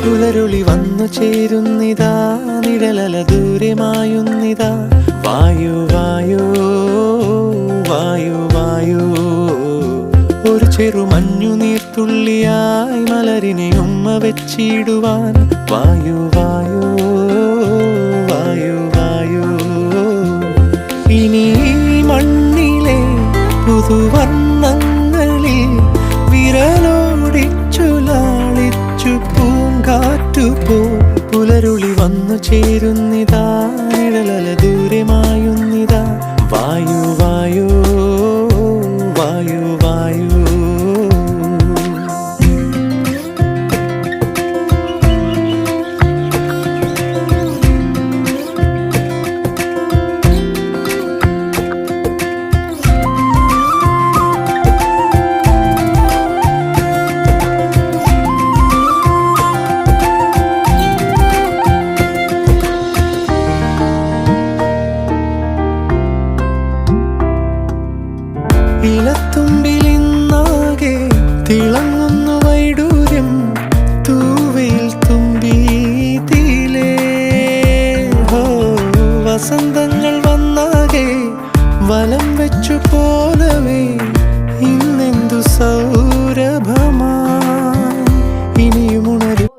പുലരുളി വന്നു ചേരുന്നിതാ, നിഴലല ദൂരെ മായുന്നിതാ. വായു വായു വായു വായു, ഒരു ചെറു മഞ്ഞു നീർത്തുള്ളിയായി മലരിനെ ഉമ്മ വെച്ചിടുവാൻ. വായു വായു വായു വായു, ഇനി മണ്ണിലെ പുതുവർണ്ണങ്ങളിൽ വിരലോടിച്ചു ലാളിച്ചു പൂങ്കാറ്റുപോ. പുലരുളി വന്നു ചേരുന്നിതാ, നിഴലല ദൂരെ മായുന്നിതാ. വായു വായു വായു വായു. ഇലത്തുമ്പിലിന്നാകെ തിളങ്ങുന്നു വൈഡൂര്യം, തൂവയിൽ തുമ്പി തീലേ. വസന്തങ്ങൾ വന്നാകെ വലം വെച്ചു പോലവേ, ഇന്നെന്തു സൗരഭമാ. ഇനിയും ഉണരും